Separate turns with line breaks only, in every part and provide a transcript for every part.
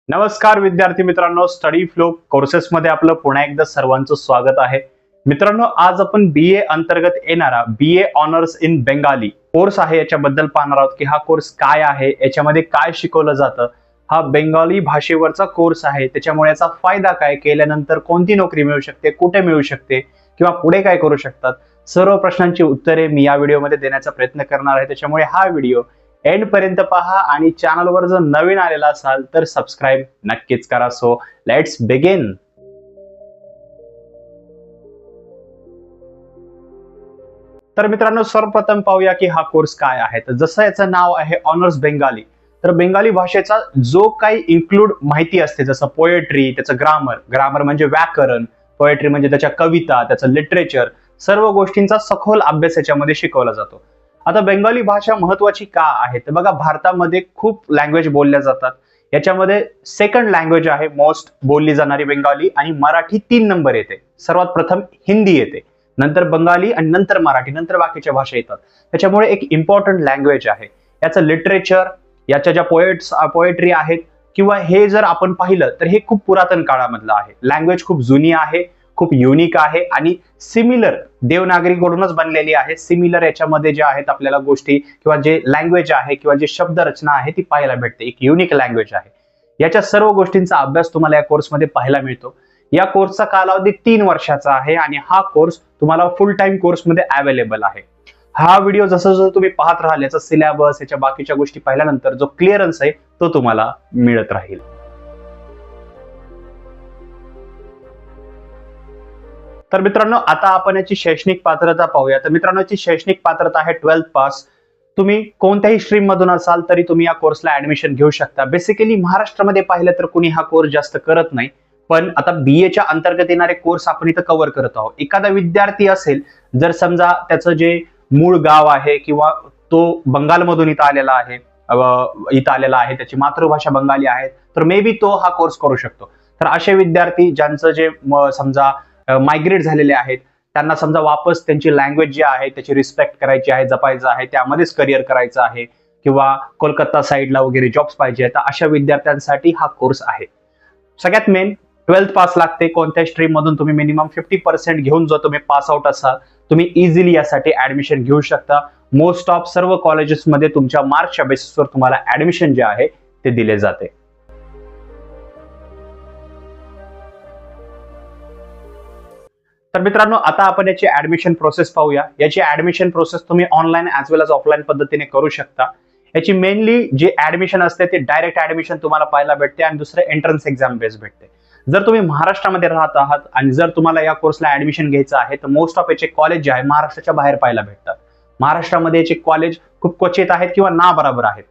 नमस्कार विद्यार्थी मित्रांनो, स्टडी फ्लो कोर्सेस मध्ये आपलं पुन्हा एकदा सर्वांचं स्वागत आहे. मित्रांनो, आज आपण बीए अंतर्गत येणारा BA honours in Bengali course आहे याच्याबद्दल पाहणार आहोत की हा कोर्स काय आहे, याच्यामध्ये काय शिकवलं जातं. हा बेंगाली भाषेवरचा कोर्स आहे, त्याच्यामुळे याचा फायदा काय, केल्यानंतर कोणती नोकरी मिळू शकते, कुठे मिळू शकते किंवा पुढे काय करू शकतात, सर्व प्रश्नांची उत्तरे मी या व्हिडिओमध्ये देण्याचा प्रयत्न करणार आहे. त्याच्यामुळे हा व्हिडिओ एंड पर्यंत पहा आणि चॅनलवर जर नवीन आलेला असाल तर सबस्क्राईब नक्कीच करा. So let's begin. तर मित्रांनो, सर्वप्रथम पाहूया की हा कोर्स काय आहे. तर जसं याचं नाव आहे ऑनर्स बेंगाली, तर बेंगाली भाषेचा जो काही इन्क्लूड माहिती असते, जसं पोएट्री, त्याचं ग्रामर म्हणजे व्याकरण, पोएट्री म्हणजे त्याच्या कविता, त्याचं लिटरेचर, सर्व गोष्टींचा सखोल अभ्यास याच्यामध्ये शिकवला जातो. आता बेंगाली भाषा महत्वाची का आहे तर बघा, भारतामध्ये खूप लँग्वेज बोलल्या जातात. याच्यामध्ये सेकंड लँग्वेज आहे मोस्ट बोलली जाणारी बेंगाली, आणि मराठी 3 नंबर येते. सर्वात प्रथम हिंदी येते, नंतर बंगाली आणि नंतर मराठी, नंतर बाकीच्या भाषा येतात. त्याच्यामुळे एक इम्पॉर्टंट लँग्वेज आहे. याचं लिटरेचर, याच्या ज्या पोएट्री आहेत किंवा हे जर आपण पाहिलं तर हे खूप पुरातन काळामधलं आहे. लँग्वेज खूप जुनी आहे, खूप युनिक आहे आणि सिमिलर देवनागरीकडूनच बनलेली आहे. सिमिलर याच्यामध्ये जे आहेत आपल्याला गोष्टी किंवा जे लँग्वेज आहे किंवा जे शब्द रचना आहे ती पाहायला भेटते. एक युनिक लँग्वेज आहे. याच्या सर्व गोष्टींचा अभ्यास तुम्हाला या कोर्समध्ये पाहायला मिळतो. या कोर्सचा कालावधी 3 वर्षाचा आहे आणि हा कोर्स तुम्हाला फुल टाइम कोर्समध्ये अवेलेबल आहे. हा व्हिडिओ जसं जसं तुम्ही पाहत राहाल, याचा सिलेबस, याच्या बाकीच्या गोष्टी पाहिल्यानंतर जो क्लिअरन्स आहे तो तुम्हाला मिळत राहील. तर मित्रांनो, आता आपण याची शैक्षणिक पात्रता पाहूया. तर मित्रांनो, याची शैक्षणिक पात्रता आहे 12th पास. तुम्ही कोणत्याही स्ट्रीम मधून असाल तरी तुम्ही या कोर्सला ऍडमिशन घेऊ शकता. बेसिकली महाराष्ट्रामध्ये पाहिलं तर कुणी हा कोर्स जास्त करत नाही, पण आता बीएच्या अंतर्गत येणारे कोर्स आपण इथं कव्हर करत आहोत. एखादा विद्यार्थी असेल, जर समजा त्याचं जे मूळ गाव आहे किंवा तो बंगालमधून इथं आलेला आहे, त्याची मातृभाषा बंगाली आहे, तर मे बी तो हा कोर्स करू शकतो. तर असे विद्यार्थी ज्यांचं जे समजा मायग्रेट झालेले आहेत, त्यांना समजा वापस त्यांची लँग्वेज जी आहे त्याची रिस्पेक्ट करायची आहे, जपायचं आहे, त्यामध्येच करिअर करायचं आहे किंवा कोलकाता साईडला वगैरे जॉब्स पाहिजे, तर अशा विद्यार्थ्यांसाठी हा कोर्स आहे. सगळ्यात मेन 12th पास लागते. कोणत्याही स्ट्रीम मधून तुम्ही मिनिमम 50% घेऊन जर तुम्ही पास आउट असाल, तुम्ही इझिली यासाठी ऍडमिशन घेऊ शकता. मोस्ट ऑफ सर्व कॉलेजेसमध्ये तुमच्या मार्कच्या बेसिसवर तुम्हाला ऍडमिशन जे आहे ते दिले जाते. तर मित्रांनो, आता आपण याची ऍडमिशन प्रोसेस पाहूया. याची ऍडमिशन प्रोसेस तुम्ही ऑनलाईन ॲज वेल एज ऑफलाईन पद्धतीने करू शकता. याची मेनली जे ऍडमिशन असते ते डायरेक्ट ऍडमिशन तुम्हाला पाहायला भेटते आणि दुसरं एंट्रन्स एक्झाम बेस भेटते. जर तुम्ही महाराष्ट्रामध्ये राहत आहात आणि जर तुम्हाला या कोर्सला ऍडमिशन घ्यायचं आहे तर मोस्ट ऑफ याचे कॉलेज जे आहे महाराष्ट्राच्या बाहेर पाहायला भेटतात. महाराष्ट्रामध्ये याचे कॉलेज खूप क्वचित आहेत किंवा ना बरोबर आहेत.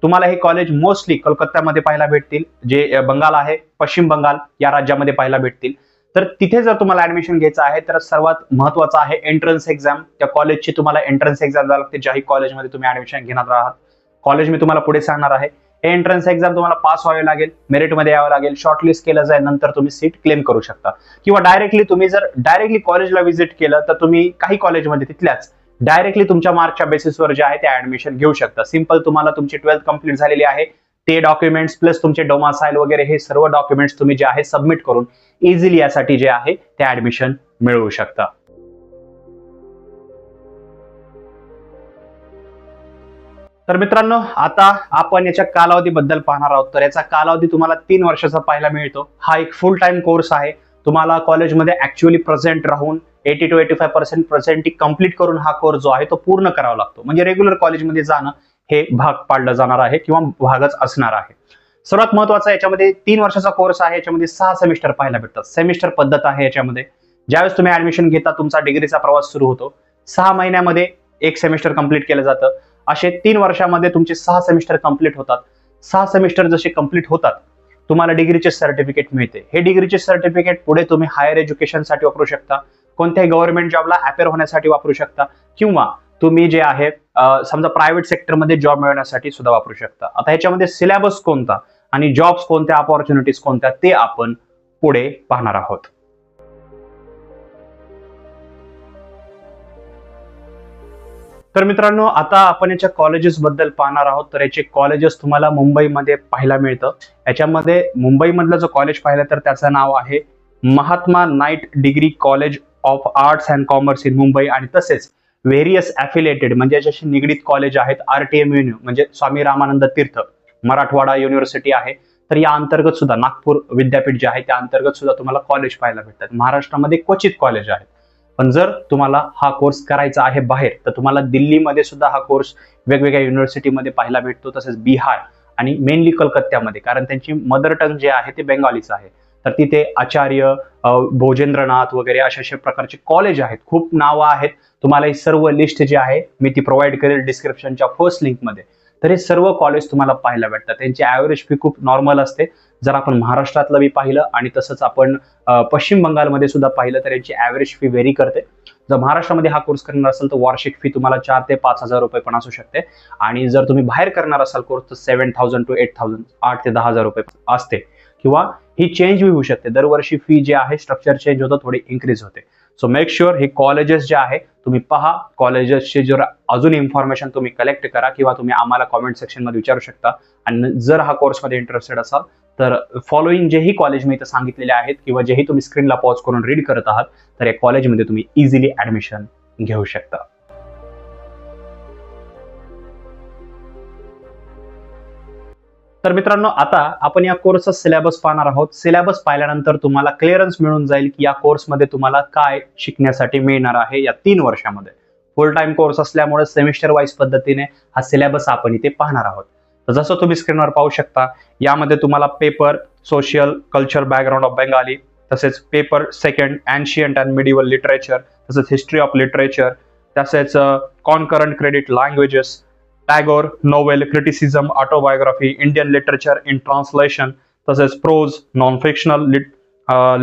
तुम्हाला हे कॉलेज मोस्टली कोलकात्यामध्ये पाहायला भेटतील, जे बंगाल आहे, पश्चिम बंगाल या राज्यामध्ये पाहायला भेटतील. तर तिथे जर तुम्हाला ऍडमिशन घ्यायचं आहे तर सर्वात महत्वाचं आहे एंट्रन्स एक्झाम. त्या कॉलेजची तुम्हाला एंट्रन्स एक्झाम द्यावी लागते. ज्याही कॉलेजमध्ये तुम्ही ऍडमिशन घेणार आहात, कॉलेज मी तुम्हाला पुढे सांगणार आहे. एंट्रन्स एक्झाम तुम्हाला पास व्हावे लागेल, मेरिटमध्ये यावं लागेल, शॉर्टलिस्ट केलं जाईल, नंतर तुम्ही सीट क्लेम करू शकता. किंवा तुम्ही जर डायरेक्टली कॉलेजला व्हिजिट केलं तर तुम्ही काही कॉलेजमध्ये तिथल्याच डायरेक्टली तुमच्या मार्कच्या बेसिसवर जे आहे ते ऍडमिशन घेऊ शकता. सिंपल, तुम्हाला तुमची 12th कंप्लीट झालेली आहे, ते डॉक्युमेंट्स प्लस तुमचे डोमासाईल वगैरे हे सर्व डॉक्युमेंट्स तुम्ही जे आहे सबमिट करून इझिली यासाठी जे आहे ते ऍडमिशन मिळवू शकता. तर मित्रांनो, आता आपण याच्या कालावधीबद्दल पाहणार आहोत. तर याचा कालावधी तुम्हाला 3 वर्षाचा पाहायला मिळतो. हा एक फुल टाइम कोर्स आहे. तुम्हाला कॉलेजमध्ये ऍक्च्युअली प्रेझेंट राहून 80 to 85% प्रेझेंटी कंप्लीट करून हा कोर्स जो आहे तो पूर्ण करावा लागतो. म्हणजे रेग्युलर कॉलेजमध्ये जाणं हे भाग पाडलं जाणार आहे किंवा भागच असणार आहे. सर्वात महत्वाचा, याच्यामध्ये 3 वर्षाचा कोर्स आहे. याच्यामध्ये 6 सेमिस्टर पाहायला भेटतात. सेमिस्टर पद्धत आहे याच्यामध्ये. ज्यावेळेस तुम्ही ऍडमिशन घेता तुमचा डिग्रीचा प्रवास सुरू होतो. 6 महिन्यामध्ये एक सेमिस्टर कंप्लीट केलं जातं. असे 3 वर्षामध्ये तुमचे 6 सेमिस्टर कंप्लीट होतात. 6 सेमिस्टर जसे कंप्लीट होतात तुम्हाला डिग्रीचे सर्टिफिकेट मिळते. हे डिग्रीचे सर्टिफिकेट पुढे तुम्ही हायर एज्युकेशनसाठी वापरू शकता, कोणत्याही गव्हर्नमेंट जॉबला अपेअर होण्यासाठी वापरू शकता किंवा तुम्ही जे आहे समजा प्रायव्हेट सेक्टरमध्ये जॉब मिळवण्यासाठी सुद्धा वापरू शकता. आता ह्याच्यामध्ये सिलेबस कोणता आणि जॉब्स कोणत्या, अपॉर्च्युनिटीज कोणत्या, ते आपण पुढे पाहणार आहोत. तर मित्रांनो, आता आपण याच्या कॉलेजेस बद्दल पाहणार आहोत. तर याचे कॉलेजेस तुम्हाला मुंबईमध्ये पाहायला मिळतं. याच्यामध्ये मुंबईमधलं जो कॉलेज पाहिलं तर त्याचं नाव आहे Mahatma night degree college of arts and commerce in Mumbai, आणि तसेच व्हेरियस ॲफिलिएटेड म्हणजे याच्याशी निगडीत कॉलेज आहेत. RTMU म्हणजे स्वामी रामानंद तीर्थ मराठवाडा युनिव्हर्सिटी आहे. तर या अंतर्गत सुद्धा नागपूर विद्यापीठ जे आहे त्या अंतर्गत सुद्धा तुम्हाला कॉलेज पाहायला भेटतात. महाराष्ट्रामध्ये क्वचित कॉलेज आहेत. पण जर तुम्हाला हा कोर्स करायचा आहे बाहेर, तर तुम्हाला दिल्लीमध्ये सुद्धा हा कोर्स वेगवेगळ्या युनिव्हर्सिटीमध्ये पाहायला भेटतो, तसेच बिहार आणि मेनली कलकत्त्यामध्ये, कारण त्यांची मदर टंग जे आहे ते बेंगालीच आहे. तर तिथे आचार्य, भोजेंद्रनाथ वगैरे अशा प्रकारचे कॉलेज आहेत. खूप नावं आहेत. तुम्हाला ही सर्व लिस्ट जी आहे मी ती प्रोव्हाइड करेल डिस्क्रिप्शनच्या फर्स्ट लिंकमध्ये. तर हे सर्व कॉलेज तुम्हाला पाहायला भेटतात. त्यांची ॲव्हरेज फी खूप नॉर्मल असते. जर आपण महाराष्ट्रातलं बी पाहिलं आणि तसंच आपण पश्चिम बंगालमध्ये सुद्धा पाहिलं तर यांची ॲव्हरेज फी व्हेरी करते. जर महाराष्ट्रामध्ये हा कोर्स करणार असेल तर वार्षिक फी तुम्हाला 4 ते 5,000 रुपये पण असू शकते, आणि जर तुम्ही बाहेर करणार असाल कोर्स तर 7,000 to 8,000 8 ते 10,000 रुपये असते, किंवा ही चेंज होऊ शकते. दरवर्षी फी जे आहे स्ट्रक्चर चेंज होतं, थोडी इन्क्रीज होते. सो मेक शुअर हे कॉलेजेस जे आहे तुम्ही पहा. कॉलेजेसचे जर अजून इन्फॉर्मेशन तुम्ही कलेक्ट करा, किंवा तुम्ही आम्हाला कॉमेंट सेक्शनमध्ये विचारू शकता. आणि जर हा कोर्समध्ये इंटरेस्टेड असाल तर फॉलोइंग जेही कॉलेज मी इथं सांगितलेले आहेत, किंवा जेही तुम्ही स्क्रीनला पॉज करून रीड करत आहात, तर या कॉलेजमध्ये तुम्ही इझिली ऍडमिशन घेऊ शकता. तर मित्रांनो, आता आपण या कोर्सचा सिलेबस पाहणार आहोत. सिलेबस पाहिल्यानंतर तुम्हाला क्लिअरन्स मिळून जाईल की या कोर्समध्ये तुम्हाला काय शिकण्यासाठी मिळणार आहे या 3 वर्षामध्ये. फुल टाइम कोर्स असल्यामुळे सेमिस्टर वाईज पद्धतीने हा सिलेबस आपण इथे पाहणार आहोत. तर जसं तुम्ही स्क्रीनवर पाहू शकता, यामध्ये तुम्हाला paper social culture background of Bengali, तसेच paper second ancient and medieval literature, तसेच हिस्ट्री ऑफ लिटरेचर, तसेच concurrent credit languages, Tagore novel criticism, autobiography, Indian literature in translation, तसेच prose, non fictional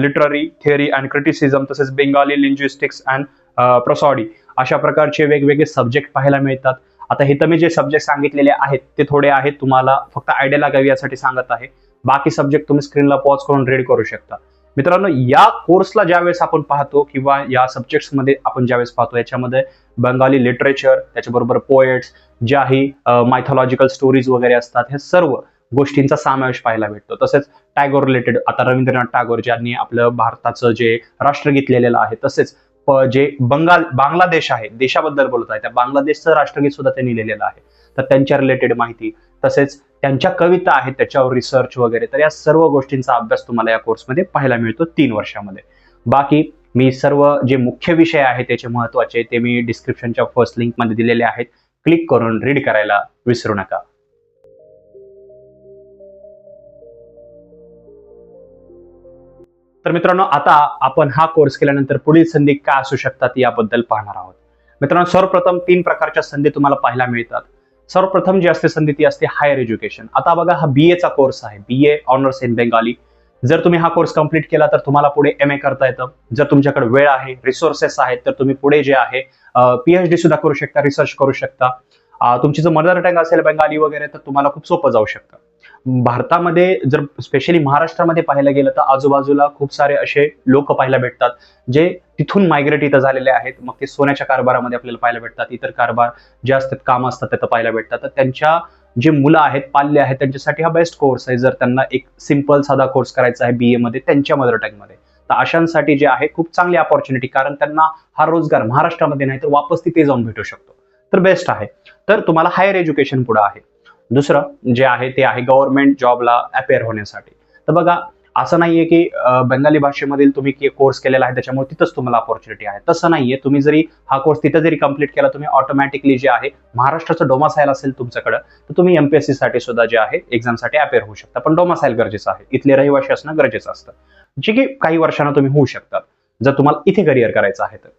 literary theory and criticism, तसेच Bengali linguistics and prosody, अशा प्रकारचे वेगवेगळे subject पाहायला मिळतात. आता हे तर मी जे सब्जेक्ट सांगितलेले आहेत ते थोडे आहेत, तुम्हाला फक्त आयडिया लागावी यासाठी सांगत आहे. बाकी सब्जेक्ट तुम्ही स्क्रीनला पॉज करून रीड करू शकता. मित्रांनो, या कोर्सला ज्यावेळेस आपण पाहतो किंवा या सब्जेक्ट्समध्ये आपण ज्यावेळेस पाहतो, याच्यामध्ये बंगाली लिटरेचर, त्याच्याबरोबर पोएट्स, ज्याही मायथॉलॉजिकल स्टोरीज वगैरे असतात, हे सर्व गोष्टींचा समावेश पाहायला भेटतो. तसेच टॅगोर रिलेटेड, आता रवींद्रनाथ टागोर ज्यांनी आपलं भारताचं जे राष्ट्रगीत लिहिलेलं आहे, तसेच जे बांगलादेश आहे, देशाबद्दल बोलत आहे, त्या बांगलादेशचं राष्ट्रगीत सुद्धा त्यांनी लिहिलेलं आहे. तर त्यांच्या रिलेटेड माहिती, तसेच त्यांच्या कविता आहेत त्याच्यावर रिसर्च वगैरे, तर या सर्व गोष्टींचा अभ्यास तुम्हाला या कोर्समध्ये पाहायला मिळतो 3 वर्षामध्ये. बाकी मी सर्व जे मुख्य विषय आहेत त्याचे महत्वाचे ते मी डिस्क्रिप्शनच्या फर्स्ट लिंकमध्ये दिलेले आहेत. क्लिक करून रीड करायला विसरू नका. तर मित्रांनो, आता आपण हा कोर्स केल्यानंतर पुढील संधी काय असू शकतात याबद्दल पाहणार आहोत. मित्रांनो, सर्वप्रथम 3 प्रकारच्या संधी तुम्हाला पाहायला मिळतात. सर्वप्रथम जी असते संधी ती असते हायर एज्युकेशन. आता बघा, हा BA चा कोर्स आहे, BA ऑनर्स इन बेंगाली. जर तुम्ही हा कोर्स कंप्लीट केला तर तुम्हाला पुढे MA करता येतं. जर तुमच्याकडे वेळ आहे, रिसोर्सेस आहेत, तर तुम्ही पुढे जे आहे PhD सुद्धा करू शकता, रिसर्च करू शकता. तुमची जर मदर टंग असेल बेंगाली वगैरे तर तुम्हाला खूप सोपं जाऊ शकतं. भारतामध्ये जर स्पेशली महाराष्ट्रामध्ये पाहायला गेलं तर आजूबाजूला खूप सारे असे लोक पाहायला भेटतात जे तिथून मायग्रेट इथं झालेले आहेत. मग ते सोन्याच्या कारभारामध्ये आपल्याला पाहायला भेटतात, इतर कारभार जे असतात, काम असतात, तिथं पाहायला भेटतात. तर त्यांच्या जे मुलं आहेत, पाल्य आहेत, त्यांच्यासाठी हा बेस्ट कोर्स आहे. जर त्यांना एक सिंपल साधा कोर्स करायचा आहे BA मध्ये त्यांच्या मदर टंगमध्ये, तर अशांसाठी जे आहे खूप चांगली अपॉर्च्युनिटी, कारण त्यांना हा रोजगार महाराष्ट्रामध्ये नाही तर वापस तिथे जाऊन भेटू शकतो. तर बेस्ट आहे. तर तुम्हाला हायर एज्युकेशन पुढे आहे. दुसरं जे आहे ते आहे गव्हर्नमेंट जॉबला अपेअर होण्यासाठी. तर बघा, असं नाहीये की बंगाली भाषेमधील तुम्ही कोर्स केलेला आहे त्याच्यामुळे तिथंच तुम्हाला अपॉर्च्युनिटी आहे, तसं नाहीये. तुम्ही जरी हा कोर्स तिथं जरी कंप्लीट केला, तुम्ही ऑटोमॅटिकली जे आहे महाराष्ट्राचं डोमासाईल असेल तुमच्याकडे, तर तुम्ही MPSC साठी सुद्धा जे आहे एक्झामसाठी अपेअर होऊ शकता. पण डोमासाईल गरजेचं आहे, इथले रहिवासी असणं गरजेचं असतं, जे की काही वर्षांना तुम्ही होऊ शकतात जर तुम्हाला इथे करिअर करायचं आहे तर.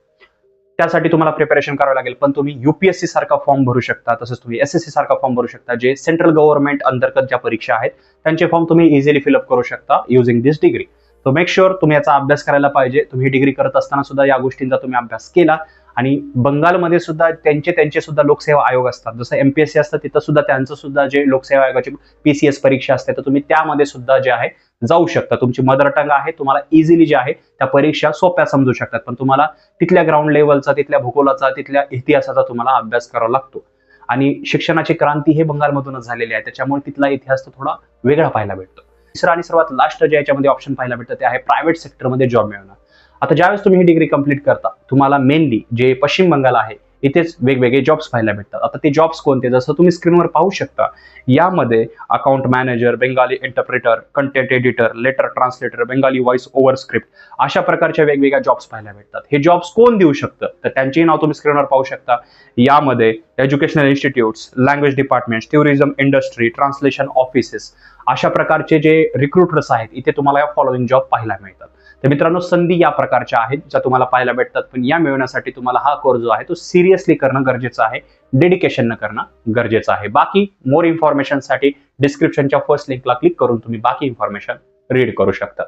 त्यासाठी तुम्हाला प्रिपरेशन करावं लागेल, पण तुम्ही UPSC सारखा फॉर्म भरू शकता, तसंच तुम्ही SSC सारखा फॉर्म भरू शकता. जे सेंट्रल गव्हर्नमेंट अंतर्गत ज्या परीक्षा आहेत त्यांचे फॉर्म तुम्ही इझिली फिलअप करू शकता युझिंग दिस डिग्री. सो मेक शुअर तुम्ही याचा अभ्यास करायला पाहिजे. तुम्ही डिग्री करत असताना सुद्धा या गोष्टींचा तुम्ही अभ्यास केला आणि बंगालमध्ये सुद्धा त्यांचे सुद्धा लोकसेवा आयोग असतात. जसं MPSC असतं तिथं सुद्धा त्यांचं सुद्धा जे लोकसेवा आयोगाची PCS परीक्षा असते तर तुम्ही त्यामध्ये सुद्धा जे आहे जाऊ शकता. तुमची मदर टंग आहे, तुम्हाला इझिली जे आहे त्या परीक्षा सोप्या समजू शकतात. पण तुम्हाला तिथल्या ग्राउंड लेवलचा, तिथल्या भूगोलाचा, तिथल्या इतिहासाचा तुम्हाला अभ्यास करावा लागतो. आणि शिक्षणाची क्रांती हे बंगालमधूनच झालेली आहे, त्याच्यामुळे तिथला इतिहास तो थोडा वेगळा पाहायला भेटतो. तिसरं आणि सर्वात लास्ट जे याच्यामध्ये ऑप्शन पाहायला भेटतं ते आहे प्रायव्हेट सेक्टरमध्ये जॉब मिळवणं. आता ज्यावेळेस तुम्ही ही डिग्री कंप्लीट करता तुम्हाला मेनली जे पश्चिम बंगाल आहे इथेच वेगवेगळे जॉब्स पाहायला भेटतात. आता ते जॉब्स कोणते, जसं तुम्ही स्क्रीनवर पाहू शकता यामध्ये account manager, Bengali interpreter, content editor, letter translator, Bengali voice over script अशा प्रकारच्या वेगवेगळ्या जॉब्स पाहायला भेटतात. हे जॉब्स कोण देऊ शकतं तर त्यांचेही नाव तुम्ही स्क्रीनवर पाहू शकता. यामध्ये educational institutes, language departments, tourism industry, translation offices अशा प्रकारचे जे रिक्रुटर्स आहेत इथे तुम्हाला या फॉलोइंग जॉब पाहायला मिळतात. तर मित्रांनो, संधी या प्रकारच्या आहेत ज्या तुम्हाला पाहायला भेटतात, पण या मिळवण्यासाठी तुम्हाला हा कोर्स जो आहे तो सिरियसली करणं गरजेचं आहे, डेडिकेशन न करणं गरजेचं आहे. बाकी मोर इन्फॉर्मेशन साठी डिस्क्रिप्शनच्या फर्स्ट लिंकला क्लिक करून तुम्ही बाकी इन्फॉर्मेशन रीड करू शकता.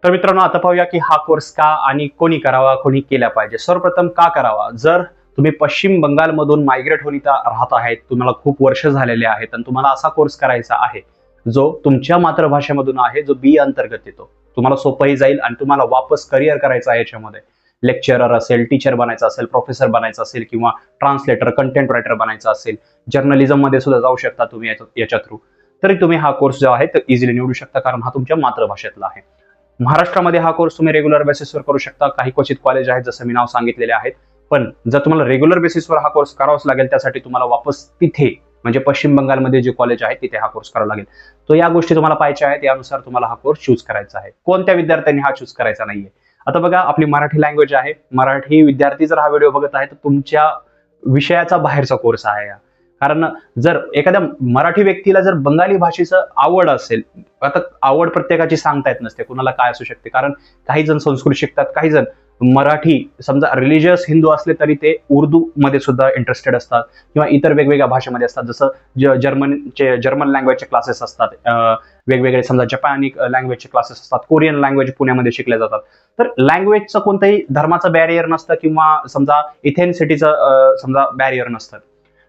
तर मित्रांनो, आता पाहूया की हा कोर्स का आणि कोणी करावा, कोणी केला पाहिजे. सर्वप्रथम का करावा, जर तुम्ही पश्चिम बंगालमधून मायग्रेट होऊन इथं राहत आहेत, तुम्हाला खूप वर्ष झालेले आहेत आणि तुम्हाला असा कोर्स करायचा आहे जो तुमच्या मातृभाषेमधून आहे, जो BA अंतर्गत येतो, तुम्हाला सोपंही जाईल आणि तुम्हाला वापस करिअर करायचं आहे याच्यामध्ये. लेक्चरर असेल, टीचर बनायचं असेल, प्रोफेसर बनायचं असेल किंवा ट्रान्सलेटर, कंटेंट रायटर बनायचं असेल, जर्नलिझम मध्ये सुद्धा जाऊ शकता तुम्ही याच्या थ्रू, तरी तुम्ही हा कोर्स जो आहे तो इझिली निवडू शकता, कारण हा तुमच्या मातृभाषेतला आहे. महाराष्ट्रामध्ये हा कोर्स तुम्ही रेग्युलर बेसिसवर करू शकता. काही क्वचित कॉलेज आहेत जसं मी नाव सांगितलेले आहेत, पण जर तुम्हाला रेग्युलर बेसिसवर हा कोर्स करावाच लागेल त्यासाठी तुम्हाला वापस तिथे म्हणजे पश्चिम बंगालमध्ये जे कॉलेज आहे तिथे हा कोर्स करावा लागेल. तो या गोष्टी तुम्हाला पाहायच्या आहेत, यानुसार तुम्हाला हा कोर्स चूज करायचा आहे. कोणत्या विद्यार्थ्यांनी हा चूज करायचा नाहीये. आता बघा, आपली मराठी लँग्वेज आहे, मराठी विद्यार्थी जर हा व्हिडिओ बघत आहे तर तुमच्या विषयाचा बाहेरचा कोर्स आहे. कारण जर एखाद्या मराठी व्यक्तीला जर बंगाली भाषेचं आवड असेल, आता आवड प्रत्येकाची सांगता येत नसते, कुणाला काय असू शकते, कारण काही जण संस्कृत शिकतात, काही जण मराठी समजा रिलिजियस हिंदू असले तरी ते उर्दू मध्ये सुद्धा इंटरेस्टेड असतात किंवा इतर वेगवेगळ्या भाषेमध्ये असतात. जसं जर्मन लँग्वेजचे क्लासेस असतात, वेगवेगळे समजा जपानी लँग्वेजचे क्लासेस असतात, कोरियन लँग्वेज पुण्यामध्ये शिकल्या जातात. तर लँग्वेजचं कोणत्याही धर्माचं बॅरियर नसतं किंवा समजा इथेन्सिटीचं समजा बॅरियर नसतं.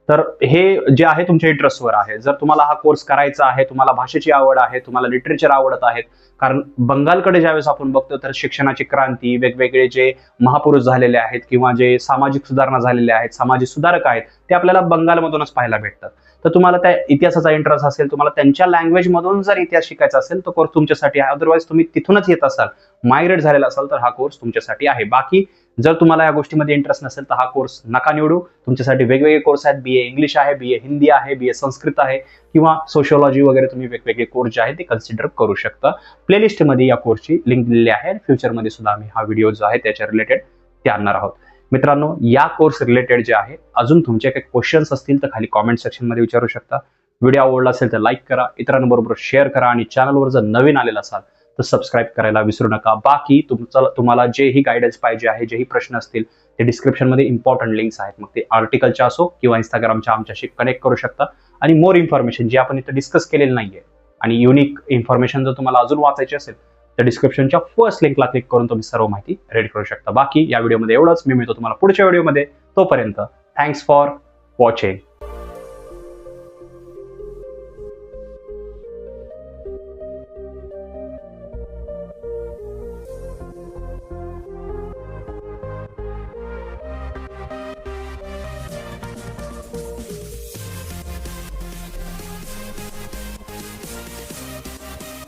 तर हे जे आहे तुमच्या इंटरेस्टवर आहे. जर तुम्हाला हा कोर्स करायचा आहे, तुम्हाला भाषेची आवड आहे, तुम्हाला लिटरेचर आवडत आहेत, कारण बंगालकडे ज्यावेळेस आपण बघतो तर शिक्षणाची क्रांती, वेगवेगळे जे महापुरुष झालेले आहेत किंवा जे सामाजिक सुधारणा झालेले आहेत, सामाजिक सुधारक आहेत, ते आपल्याला बंगालमधूनच पाहायला भेटतात. तर तुम्हाला त्या इतिहासाचा इंटरेस्ट असेल, तुम्हाला त्यांच्या लँग्वेज मधून जर इतिहास शिकायचा असेल तर कोर्स तुमच्यासाठी आहे. अदरवाईज तुम्ही तिथूनच येत असाल, मायग्रेट झालेला असाल तर हा कोर्स तुमच्यासाठी आहे. बाकी जर तुम्हाला या गोष्टीमध्ये इंटरेस्ट नसेल तर हा कोर्स नका निवडू. तुमच्यासाठी वेगवेगळे कोर्स आहेत, BA इंग्लिश आहे, BA हिंदी आहे, BA संस्कृत आहे किंवा सोशिओलॉजी वगैरे तुम्ही वेगवेगळे कोर्स जे आहे ते कन्सिडर करू शकता. प्लेलिस्ट मध्ये या कोर्सची लिंक दिलेली आहे. फ्युचरमध्ये सुद्धा आम्ही हा व्हिडिओ जो आहे त्याच्या रिलेटेड ते आणणार आहोत. मित्रांनो, या कोर्स रिलेटेड जे आहे अजून तुमचे काही क्वेश्चन्स असतील तर खाली कॉमेंट सेक्शन मध्ये विचारू शकता. व्हिडिओ आवडला असेल तर लाईक करा, इतरांबरोबर शेअर करा आणि चॅनलवर जर नवीन आलेला असाल तर सबस्क्राईब करायला विसरू नका. बाकी तुम्हाला जेही गायडन्स पाहिजे आहे, जेही प्रश्न असतील ते डिस्क्रिप्शन मध्ये इम्पॉर्टंट लिंक्स आहेत, मग ते आर्टिकलच्या असो किंवा इंस्टाग्रामच्या आमच्याशी कनेक्ट करू शकता. आणि मोर इन्फॉर्मेशन जे आपण इथे डिस्कस केलेलं नाहीये आणि युनिक इन्फॉर्मेशन जर तुम्हाला अजून वाचायची असेल तर डिस्क्रिप्शनच्या फर्स्ट लिंकला क्लिक करून तुम्ही सर्व माहिती रीड करू शकता. बाकी या व्हिडिओमध्ये एवढंच. मी मिळतो तुम्हाला पुढच्या व्हिडिओमध्ये. तोपर्यंत थँक्स फॉर वॉचिंग.